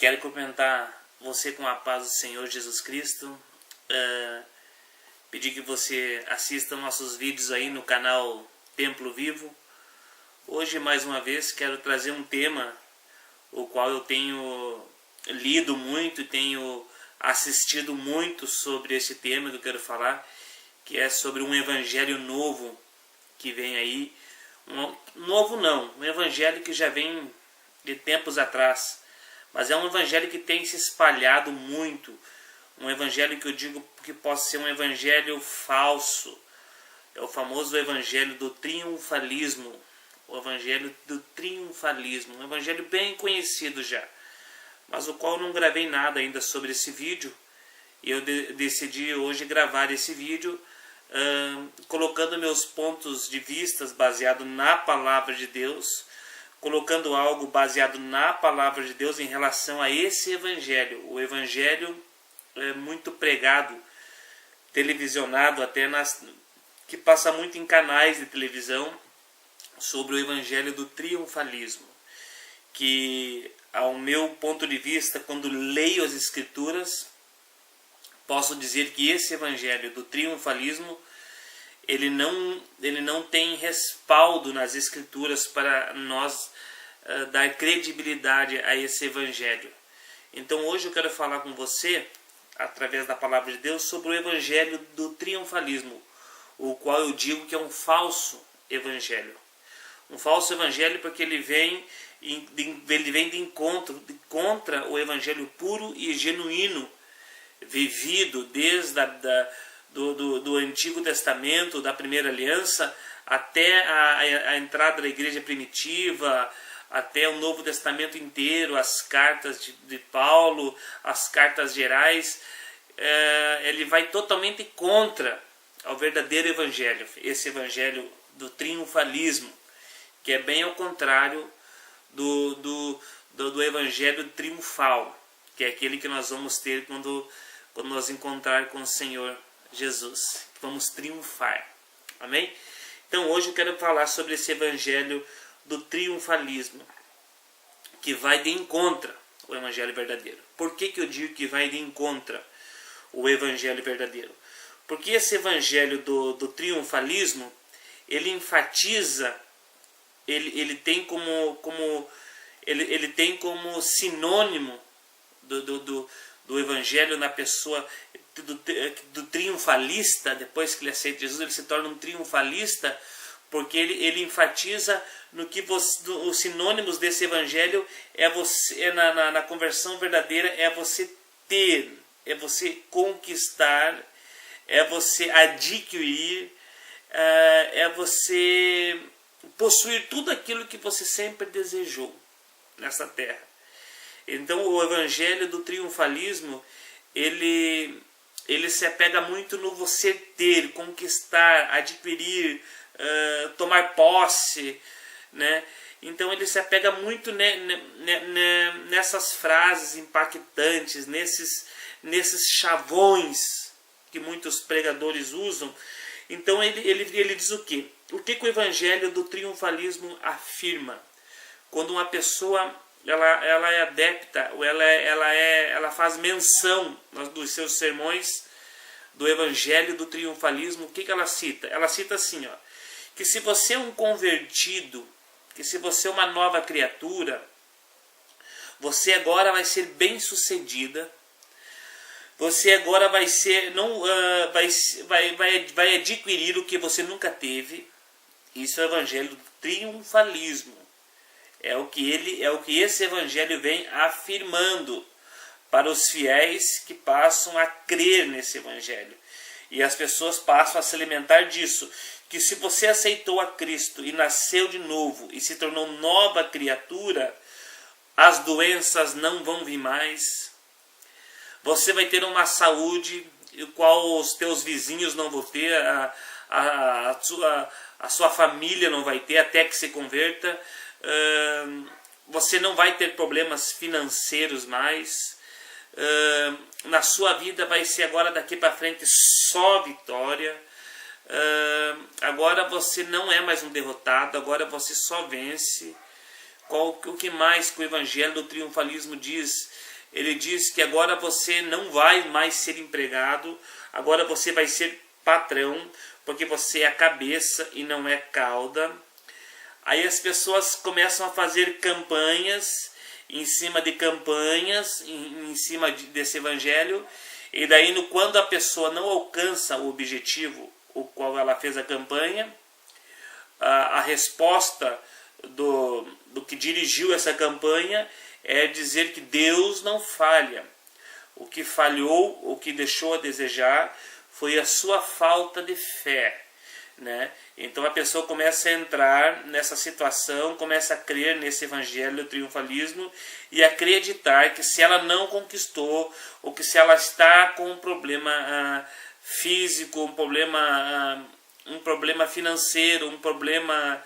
Quero cumprimentar você com a paz do Senhor Jesus Cristo. Pedir que você assista nossos vídeos aí no canal Templo Vivo. Hoje, mais uma vez, quero trazer um tema o qual eu tenho lido muito e tenho assistido muito sobre esse tema que eu quero falar, que é sobre um evangelho novo que vem aí. Um evangelho que já vem de tempos atrás, mas é um evangelho que tem se espalhado muito, um evangelho que eu digo que pode ser um evangelho falso, é o famoso evangelho do triunfalismo, o evangelho do triunfalismo, um evangelho bem conhecido já, mas o qual eu não gravei nada ainda sobre esse vídeo, e eu decidi hoje gravar esse vídeo, colocando meus pontos de vista baseado na palavra de Deus, colocando algo baseado na palavra de Deus em relação a esse evangelho. O evangelho é muito pregado, televisionado até, que passa muito em canais de televisão, sobre o evangelho do triunfalismo, que ao meu ponto de vista, quando leio as escrituras, posso dizer que esse evangelho do triunfalismo ele não tem respaldo nas escrituras para nós dar credibilidade a esse evangelho. Então hoje eu quero falar com você, através da palavra de Deus, sobre o evangelho do triunfalismo, o qual eu digo que é um falso evangelho. Um falso evangelho porque ele vem de encontro contra o evangelho puro e genuíno, vivido desde do Antigo Testamento, da Primeira Aliança, até a entrada da igreja primitiva, até o Novo Testamento inteiro, as cartas de Paulo, as cartas gerais. Ele vai totalmente contra o verdadeiro evangelho, esse evangelho do triunfalismo, que é bem ao contrário do evangelho triunfal, que é aquele que nós vamos ter quando nós encontrar com o Senhor Jesus. Vamos triunfar. Amém? Então hoje eu quero falar sobre esse evangelho do triunfalismo, que vai de encontro ao evangelho verdadeiro. Por que eu digo que vai de encontro o evangelho verdadeiro? Porque esse evangelho do triunfalismo, ele enfatiza, ele tem como sinônimo do evangelho na pessoa do triunfalista. Depois que ele aceita Jesus, ele se torna um triunfalista, porque ele enfatiza no que os sinônimos desse evangelho é você, na conversão verdadeira, é você ter, é você conquistar, é você adquirir, é você possuir tudo aquilo que você sempre desejou nessa terra. Então o evangelho do triunfalismo, ele se apega muito no você ter, conquistar, adquirir, tomar posse, né? Então ele se apega muito nessas frases impactantes, nesses chavões que muitos pregadores usam. Então ele diz o quê? O que o evangelho do triunfalismo afirma? Quando uma pessoa ela é adepta, ou ela faz menção dos seus sermões do evangelho do triunfalismo, o que ela cita? Ela cita assim, que se você é um convertido, que se você é uma nova criatura, você agora vai ser bem sucedida, você agora vai ser, vai adquirir o que você nunca teve. Isso é o evangelho do triunfalismo. É o que esse evangelho vem afirmando para os fiéis que passam a crer nesse evangelho. E as pessoas passam a se alimentar disso. Que se você aceitou a Cristo e nasceu de novo e se tornou nova criatura, as doenças não vão vir mais. Você vai ter uma saúde o qual os teus vizinhos não vão ter, a sua família não vai ter até que se converta. Você não vai ter problemas financeiros mais. Na sua vida vai ser agora daqui para frente só vitória. Agora você não é mais um derrotado, agora você só vence. o que mais que o Evangelho do Triunfalismo diz? Ele diz que agora você não vai mais ser empregado, agora você vai ser patrão, porque você é a cabeça e não é cauda. Aí as pessoas começam a fazer campanhas, em cima de campanhas, em cima desse evangelho, e daí quando a pessoa não alcança o objetivo o qual ela fez a campanha, a resposta do que dirigiu essa campanha é dizer que Deus não falha. O que falhou, o que deixou a desejar, foi a sua falta de fé, né? Então a pessoa começa a entrar nessa situação, começa a crer nesse evangelho do triunfalismo e acreditar que se ela não conquistou, ou que se ela está com um problema físico, um problema financeiro, um problema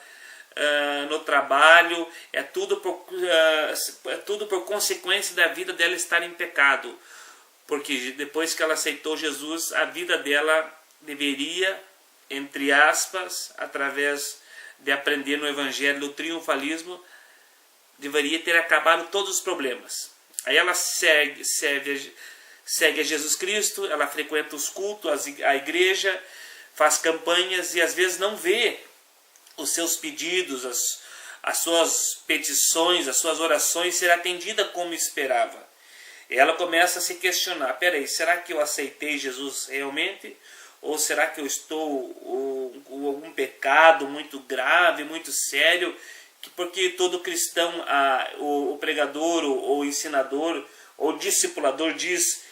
no trabalho, é tudo por consequência da vida dela estar em pecado. Porque depois que ela aceitou Jesus, a vida dela deveria, entre aspas, através de aprender no Evangelho do triunfalismo, deveria ter acabado todos os problemas. Aí ela segue a Jesus Cristo, ela frequenta os cultos, a igreja, faz campanhas e às vezes não vê os seus pedidos, as suas petições, as suas orações ser atendidas como esperava. Ela começa a se questionar, peraí, será que eu aceitei Jesus realmente? Ou será que eu estou com algum pecado muito grave, muito sério? Porque todo cristão, o pregador, ou o ensinador, ou o discipulador diz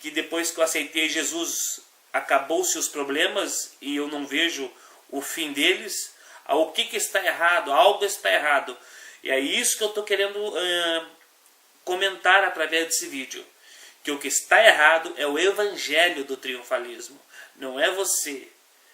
que depois que eu aceitei Jesus, acabou-se os problemas e eu não vejo o fim deles. O que está errado? Algo está errado. E é isso que eu estou querendo comentar através desse vídeo. Que o que está errado é o evangelho do triunfalismo. Não é você.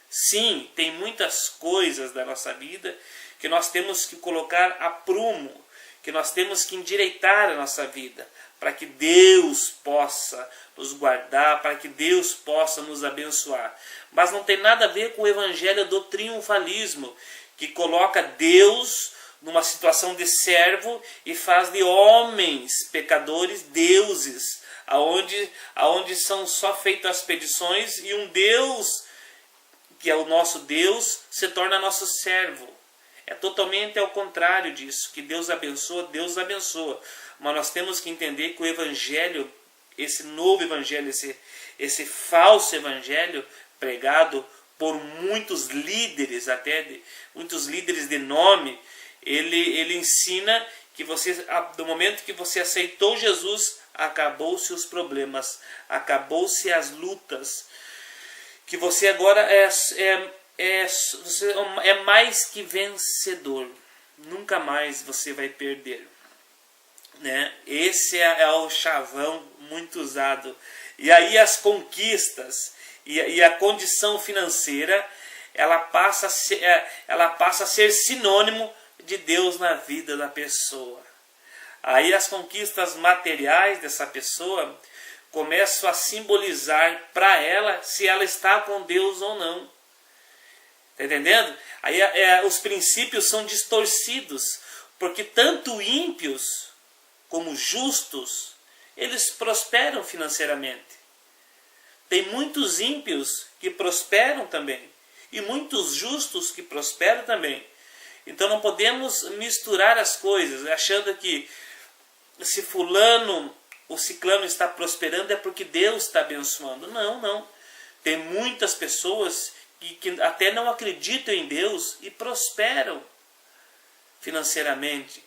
Sim, tem muitas coisas da nossa vida que nós temos que colocar a prumo, que nós temos que endireitar a nossa vida, para que Deus possa nos guardar, para que Deus possa nos abençoar. Mas não tem nada a ver com o evangelho do triunfalismo, que coloca Deus numa situação de servo e faz de homens pecadores deuses, aonde são só feitas as petições e um Deus, que é o nosso Deus, se torna nosso servo. É totalmente ao contrário disso, que Deus abençoa, mas nós temos que entender que o evangelho, esse novo evangelho, esse falso evangelho pregado por muitos líderes, muitos líderes de nome, ele ensina que do momento que você aceitou Jesus, acabou-se os problemas, acabou-se as lutas, que você agora você é mais que vencedor, nunca mais você vai perder, né? Esse é o chavão muito usado. E aí as conquistas e a condição financeira, ela passa a ser sinônimo de Deus na vida da pessoa. Aí as conquistas materiais dessa pessoa começam a simbolizar para ela se ela está com Deus ou não. Está entendendo? Aí os princípios são distorcidos, porque tanto ímpios como justos, eles prosperam financeiramente. Tem muitos ímpios que prosperam também, e muitos justos que prosperam também. Então não podemos misturar as coisas, achando que se fulano ou ciclano está prosperando é porque Deus está abençoando. Não. Tem muitas pessoas que até não acreditam em Deus e prosperam financeiramente.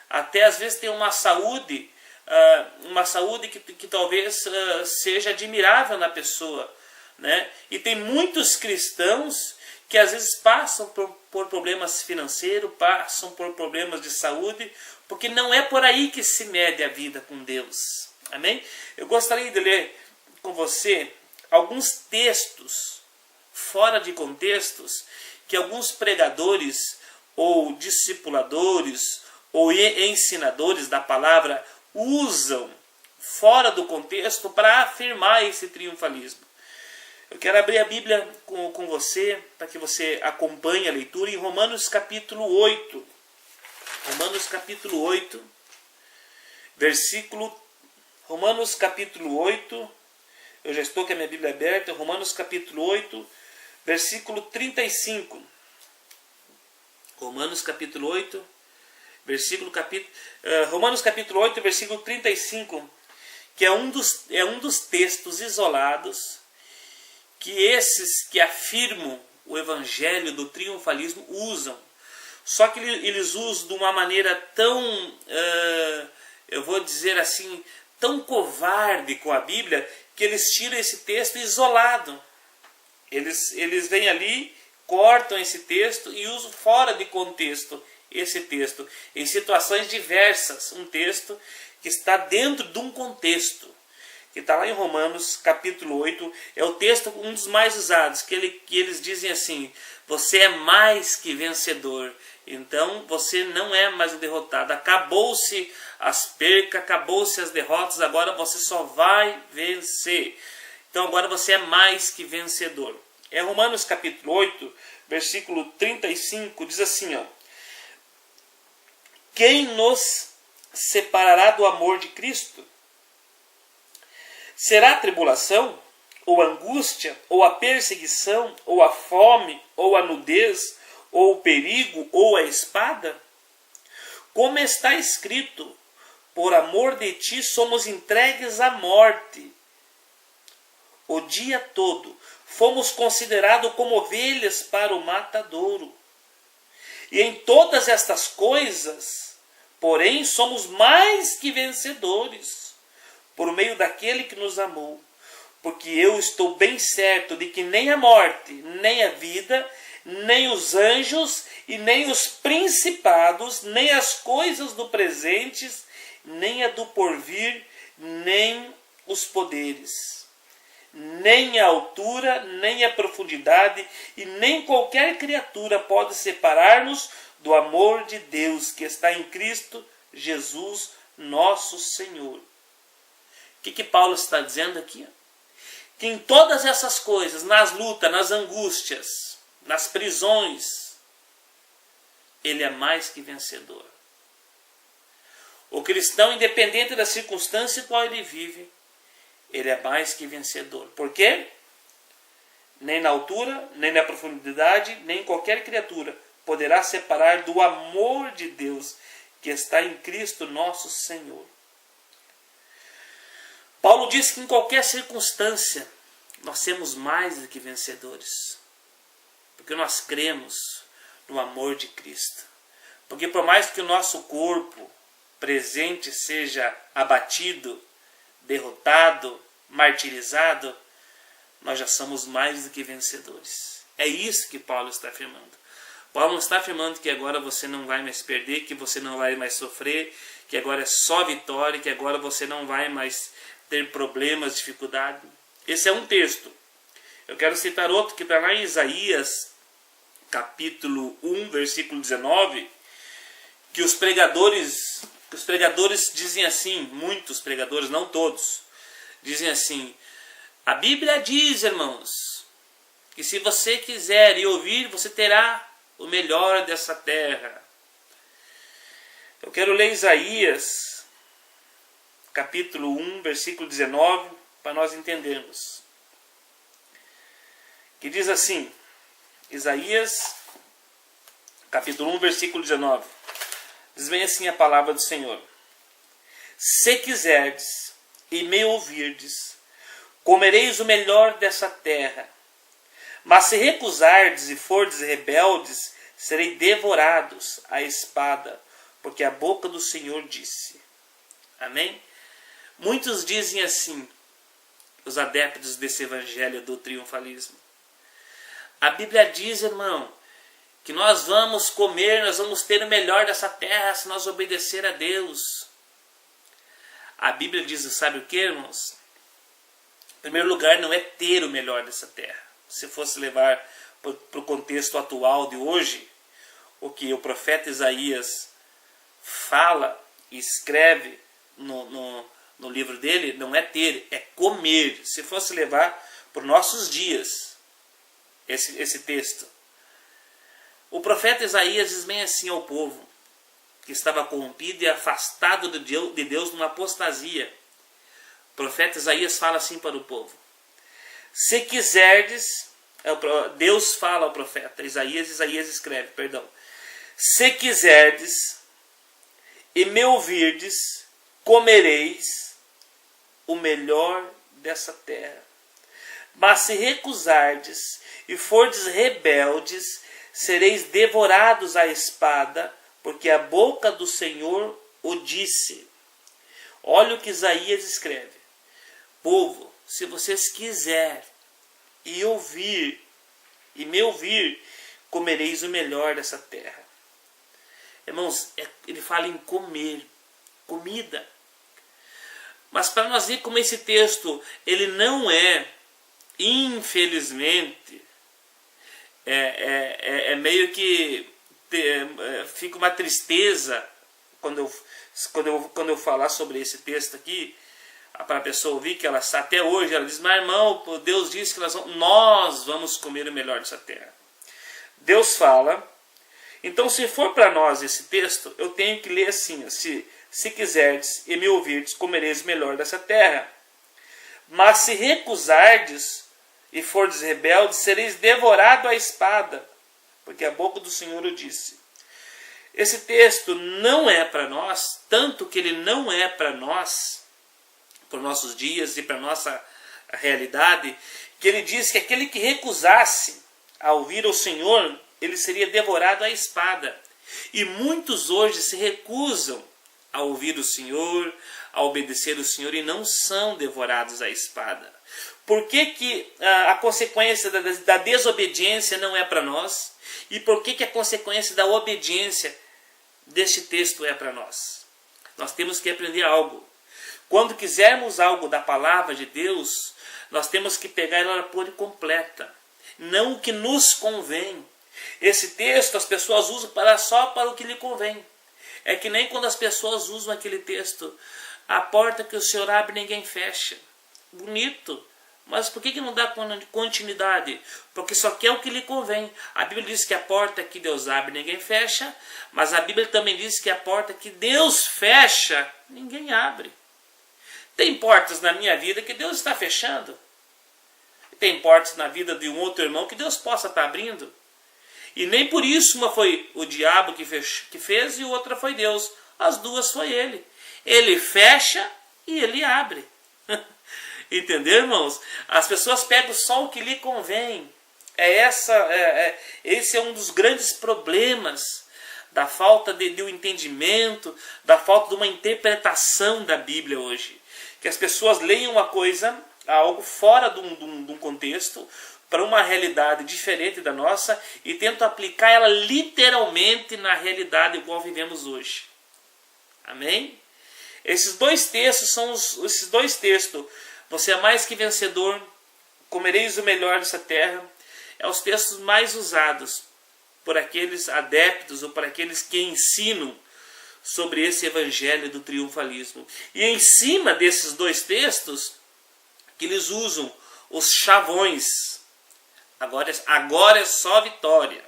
Até às vezes tem uma saúde que talvez seja admirável na pessoa, né? E tem muitos cristãos que às vezes passam por problemas financeiros, passam por problemas de saúde, porque não é por aí que se mede a vida com Deus. Amém? Eu gostaria de ler com você alguns textos fora de contextos que alguns pregadores ou discipuladores ou ensinadores da palavra usam fora do contexto para afirmar esse triunfalismo. Eu quero abrir a Bíblia com você, para que você acompanhe a leitura em Romanos capítulo 8. Romanos capítulo 8, versículo... Romanos capítulo 8, eu já estou com a minha Bíblia aberta, Romanos capítulo 8, versículo 35. Romanos capítulo 8, Romanos capítulo 8, versículo 35, que é um dos textos isolados que esses que afirmam o evangelho do triunfalismo usam. Só que eles usam de uma maneira tão, eu vou dizer assim, tão covarde com a Bíblia, que eles tiram esse texto isolado. Eles vêm ali, cortam esse texto e usam fora de contexto esse texto, em situações diversas. Um texto que está dentro de um contexto, que está lá em Romanos capítulo 8, é o texto, um dos mais usados, que eles dizem assim: você é mais que vencedor, então você não é mais um derrotado, acabou-se as percas, acabou-se as derrotas, agora você só vai vencer. Então agora você é mais que vencedor. É Romanos capítulo 8, versículo 35, diz assim, ó: quem nos separará do amor de Cristo? Será a tribulação, ou a angústia, ou a perseguição, ou a fome, ou a nudez, ou o perigo, ou a espada? Como está escrito: por amor de ti somos entregues à morte. O dia todo fomos considerados como ovelhas para o matadouro. E em todas estas coisas, porém, somos mais que vencedores, por meio daquele que nos amou. Porque eu estou bem certo de que nem a morte, nem a vida, nem os anjos, e nem os principados, nem as coisas do presente, nem a do porvir, nem os poderes, nem a altura, nem a profundidade, e nem qualquer criatura pode separar-nos do amor de Deus que está em Cristo Jesus, nosso Senhor. O que Paulo está dizendo aqui? Que em todas essas coisas, nas lutas, nas angústias, nas prisões, ele é mais que vencedor. O cristão, independente da circunstância em qual ele vive, ele é mais que vencedor. Por quê? Nem na altura, nem na profundidade, nem qualquer criatura poderá separar do amor de Deus que está em Cristo nosso Senhor. Paulo diz que em qualquer circunstância nós somos mais do que vencedores. Porque nós cremos no amor de Cristo. Porque por mais que o nosso corpo presente seja abatido, derrotado, martirizado, nós já somos mais do que vencedores. É isso que Paulo está afirmando. Paulo não está afirmando que agora você não vai mais perder, que você não vai mais sofrer, que agora é só vitória, que agora você não vai mais ter problemas, dificuldade. Esse é um texto. Eu quero citar outro que está lá em Isaías, capítulo 1, versículo 19, que os pregadores dizem assim, muitos pregadores, não todos, dizem assim: a Bíblia diz, irmãos, que se você quiser e ouvir, você terá o melhor dessa terra. Eu quero ler Isaías, capítulo 1, versículo 19, para nós entendermos. Que diz assim, Isaías, capítulo 1, versículo 19. Diz bem assim a palavra do Senhor: se quiserdes e me ouvirdes, comereis o melhor dessa terra. Mas se recusardes e fordes rebeldes, serei devorados à espada, porque a boca do Senhor disse. Amém? Muitos dizem assim, os adeptos desse evangelho do triunfalismo: a Bíblia diz, irmão, que nós vamos comer, nós vamos ter o melhor dessa terra se nós obedecer a Deus. A Bíblia diz, sabe o que, irmãos? Em primeiro lugar, não é ter o melhor dessa terra. Se fosse levar para o contexto atual de hoje, o que o profeta Isaías fala e escreve no livro dele, não é ter, é comer. Se fosse levar para os nossos dias esse texto, o profeta Isaías diz bem assim ao povo: que estava corrompido e afastado de Deus numa apostasia. O profeta Isaías fala assim para o povo: se quiserdes, Deus fala ao profeta Isaías escreve, perdão: se quiserdes e me ouvirdes, comereis o melhor dessa terra. Mas se recusardes e fordes rebeldes, sereis devorados à espada, porque a boca do Senhor o disse. Olha o que Isaías escreve: povo, se vocês quiserem e ouvir e me ouvir, comereis o melhor dessa terra. Irmãos, ele fala em comer, comida. Mas para nós ver como esse texto, ele não é, infelizmente, meio que fica uma tristeza quando eu falar sobre esse texto aqui, para a pessoa ouvir que ela até hoje ela diz: mas irmão, Deus disse que nós vamos comer o melhor dessa terra. Deus fala. Então, se for para nós esse texto, eu tenho que ler assim: se quiserdes e me ouvirdes, comereis o melhor dessa terra. Mas se recusardes e fordes rebeldes, sereis devorados à espada, porque a boca do Senhor o disse. Esse texto não é para nós, tanto que ele não é para nós, para os nossos dias e para a nossa realidade, que ele diz que aquele que recusasse a ouvir o Senhor, ele seria devorado à espada. E muitos hoje se recusam a ouvir o Senhor, a obedecer o Senhor, e não são devorados à espada. Por que a consequência da desobediência não é para nós? E por que a consequência da obediência deste texto é para nós? Nós temos que aprender algo. Quando quisermos algo da palavra de Deus, nós temos que pegar ela por completa, não o que nos convém. Esse texto as pessoas usam só para o que lhe convém. É que nem quando as pessoas usam aquele texto: a porta que o Senhor abre ninguém fecha. Bonito, mas por que não dá continuidade? Porque só quer o que lhe convém. A Bíblia diz que a porta que Deus abre ninguém fecha, mas a Bíblia também diz que a porta que Deus fecha ninguém abre. Tem portas na minha vida que Deus está fechando. Tem portas na vida de um outro irmão que Deus possa estar abrindo. E nem por isso uma foi o diabo que fez e outra foi Deus. As duas foi ele. Ele fecha e ele abre. Entendeu, irmãos? As pessoas pegam só o que lhe convém. Esse é um dos grandes problemas da falta de um entendimento, da falta de uma interpretação da Bíblia hoje. Que as pessoas leem uma coisa, algo fora de um contexto, para uma realidade diferente da nossa, e tentam aplicar ela literalmente na realidade igual vivemos hoje. Amém? Esses dois textos são esses dois textos. Você é mais que vencedor, comereis o melhor dessa terra. É os textos mais usados por aqueles adeptos ou por aqueles que ensinam sobre esse evangelho do triunfalismo. E em cima desses dois textos, que eles usam os chavões. Agora é só vitória.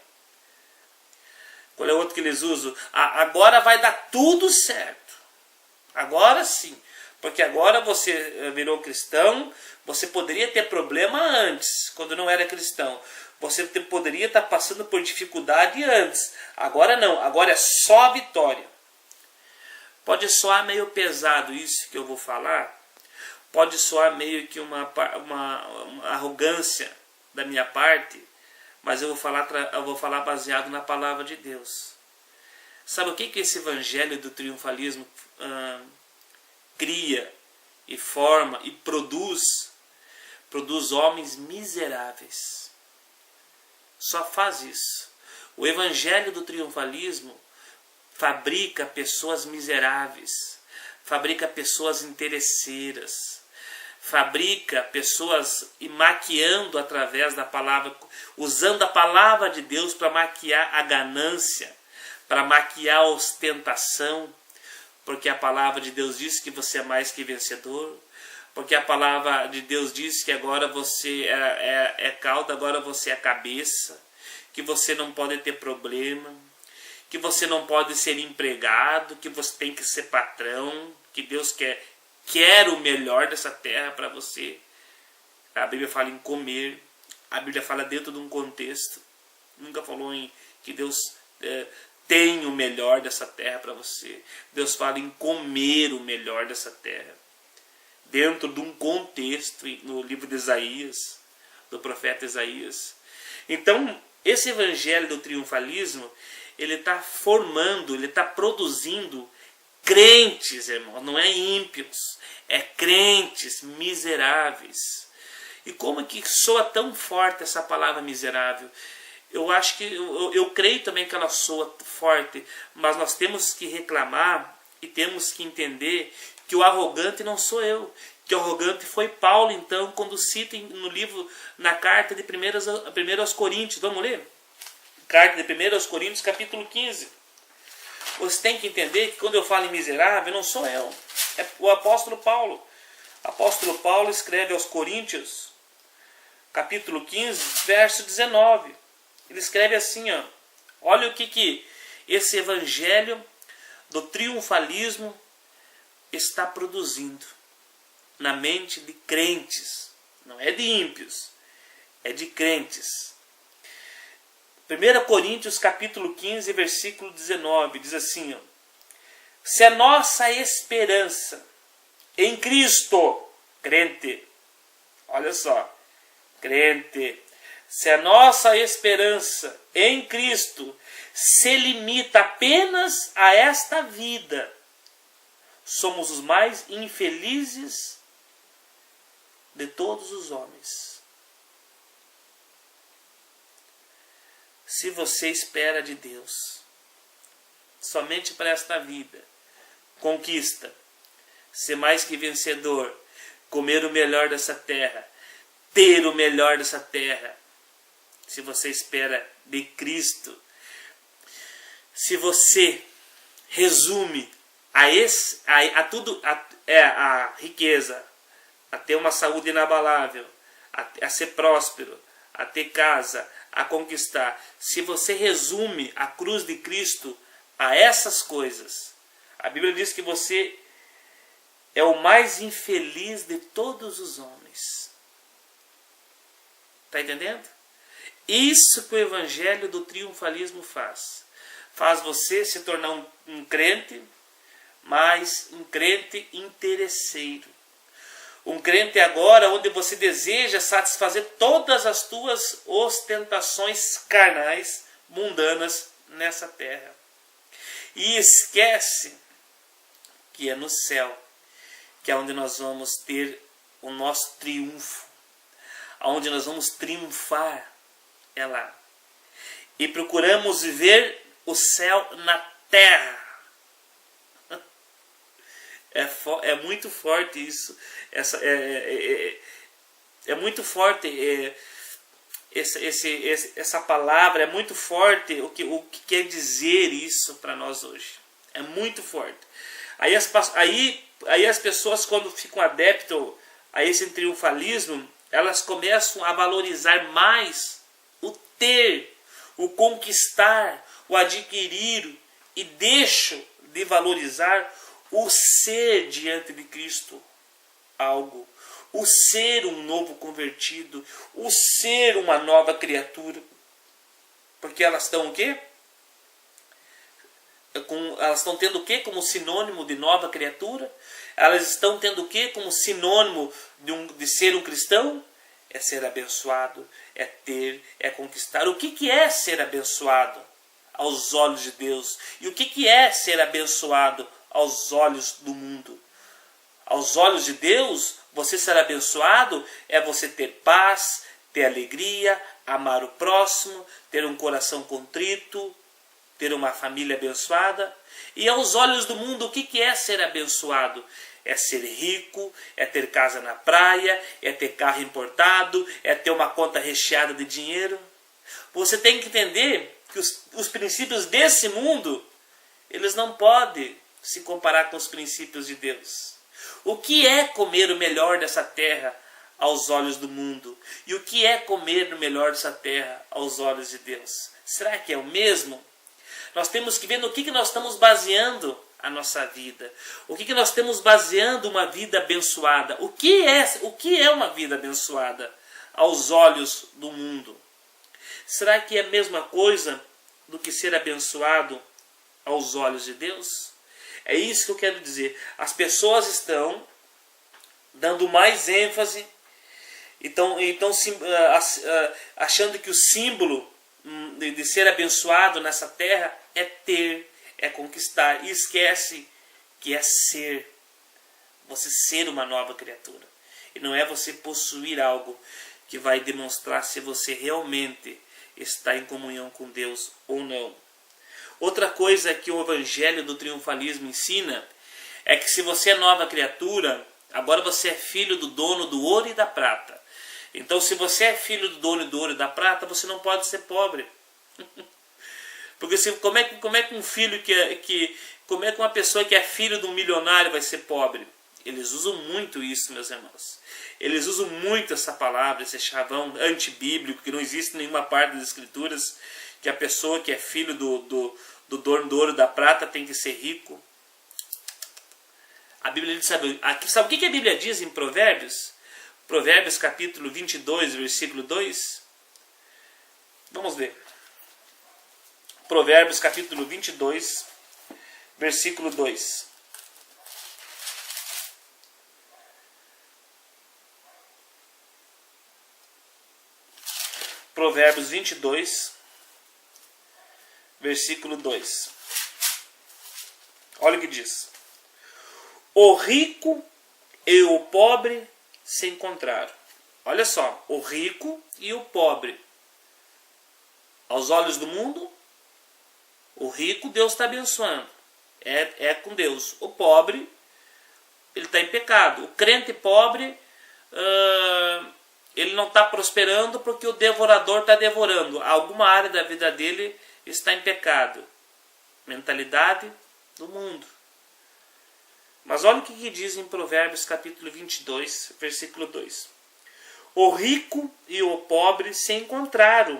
Qual é o outro que eles usam? Agora vai dar tudo certo. Agora sim. Porque agora você virou cristão, você poderia ter problema antes, quando não era cristão. Você poderia estar passando por dificuldade antes. Agora não, agora é só vitória. Pode soar meio pesado isso que eu vou falar. Pode soar meio que uma arrogância da minha parte, mas eu vou falar baseado na palavra de Deus. Sabe o que esse evangelho do triunfalismo cria e forma e produz? Produz homens miseráveis. Só faz isso. O evangelho do triunfalismo fabrica pessoas miseráveis, fabrica pessoas interesseiras, fabrica pessoas e maquiando através da palavra, usando a palavra de Deus para maquiar a ganância, para maquiar a ostentação, porque a palavra de Deus diz que você é mais que vencedor, porque a palavra de Deus diz que agora você é cauda, agora você é cabeça, que você não pode ter problema, que você não pode ser empregado, que você tem que ser patrão, que Deus quer o melhor dessa terra para você. A Bíblia fala em comer, a Bíblia fala dentro de um contexto. Nunca falou em que Deus tem o melhor dessa terra para você. Deus fala em comer o melhor dessa terra. Dentro de um contexto, no livro de Isaías, do profeta Isaías. Então, esse evangelho do triunfalismo, ele está formando, ele está produzindo crentes, irmãos, não é ímpios, é crentes miseráveis. E como é que soa tão forte essa palavra miserável? Eu acho que, eu creio também que ela soa forte, mas nós temos que reclamar e temos que entender que o arrogante não sou eu, que o arrogante foi Paulo, então, quando cita no livro, na carta de 1 aos Coríntios. Vamos ler? Carta de 1 aos Coríntios, capítulo 15. Você tem que entender que quando eu falo em miserável, não sou eu, é o apóstolo Paulo. O apóstolo Paulo escreve aos Coríntios, capítulo 15, verso 19. Ele escreve assim, ó, olha o que esse evangelho do triunfalismo está produzindo na mente de crentes. Não é de ímpios, é de crentes. 1 Coríntios capítulo 15, versículo 19, diz assim, ó, se a nossa esperança em Cristo, crente, olha só, crente, se a nossa esperança em Cristo se limita apenas a esta vida, somos os mais infelizes de todos os homens. Se você espera de Deus somente para esta vida, conquista, ser mais que vencedor, comer o melhor dessa terra, ter o melhor dessa terra, se você espera de Cristo, se você resume a riqueza, a ter uma saúde inabalável, a ser próspero, a ter casa, a conquistar. Se você resume a cruz de Cristo a essas coisas, a Bíblia diz que você é o mais infeliz de todos os homens. Está entendendo? Isso que o evangelho do triunfalismo faz. Faz você se tornar um crente, mas um crente interesseiro. Um crente agora onde você deseja satisfazer todas as tuas ostentações carnais, mundanas, nessa terra. E esquece que é no céu, que é onde nós vamos ter o nosso triunfo, onde nós vamos triunfar, é lá. E procuramos viver o céu na terra. É muito forte isso. É muito forte essa palavra. É muito forte o que quer dizer isso para nós hoje. É muito forte. Aí as pessoas, quando ficam adeptas a esse triunfalismo, elas começam a valorizar mais o ter, o conquistar, o adquirir, e deixam de valorizar o ser diante de Cristo algo, o ser um novo convertido, o ser uma nova criatura. Porque elas estão o quê? Elas estão tendo o quê como sinônimo de nova criatura? Elas estão tendo o quê como sinônimo de ser um cristão? É ser abençoado, é ter, é conquistar. O que é ser abençoado aos olhos de Deus? E o que é ser abençoado aos olhos do mundo? Aos olhos de Deus, você ser abençoado é você ter paz, ter alegria, amar o próximo, ter um coração contrito, ter uma família abençoada. E aos olhos do mundo, o que é ser abençoado? É ser rico, é ter casa na praia, é ter carro importado, é ter uma conta recheada de dinheiro. Você tem que entender que os princípios desse mundo, eles não podem se comparar com os princípios de Deus. O que é comer o melhor dessa terra aos olhos do mundo? E o que é comer o melhor dessa terra aos olhos de Deus? Será que é o mesmo? Nós temos que ver no que nós estamos baseando a nossa vida. O que nós estamos baseando uma vida abençoada. O que é uma vida abençoada aos olhos do mundo? Será que é a mesma coisa do que ser abençoado aos olhos de Deus? É isso que eu quero dizer. As pessoas estão dando mais ênfase, então achando que o símbolo de ser abençoado nessa terra é ter, é conquistar, e esquece que é ser. Você ser uma nova criatura. E não é você possuir algo que vai demonstrar se você realmente está em comunhão com Deus ou não. Outra coisa que o Evangelho do Triunfalismo ensina é que se você é nova criatura, agora você é filho do dono do ouro e da prata. Então, se você é filho do dono do ouro e da prata, você não pode ser pobre. Porque como é que um filho como é que uma pessoa que é filho de um milionário vai ser pobre? Eles usam muito isso, meus irmãos. Eles usam muito essa palavra, esse chavão antibíblico, que não existe em nenhuma parte das Escrituras, que a pessoa que é filho do dono do ouro e da prata tem que ser rico. A Bíblia diz, sabe o que a Bíblia diz em Provérbios? Provérbios capítulo 22, versículo 2. Vamos ver. Provérbios capítulo 22, versículo 2. Provérbios 22, versículo 2. Olha o que diz. O rico e o pobre se encontraram. Olha só, o rico e o pobre. Aos olhos do mundo, o rico Deus está abençoando. É com Deus. O pobre, ele está em pecado. O crente pobre, ele não está prosperando porque o devorador está devorando. Alguma área da vida dele está em pecado. Mentalidade do mundo. Mas olha o que diz em Provérbios capítulo 22, versículo 2. O rico e o pobre se encontraram,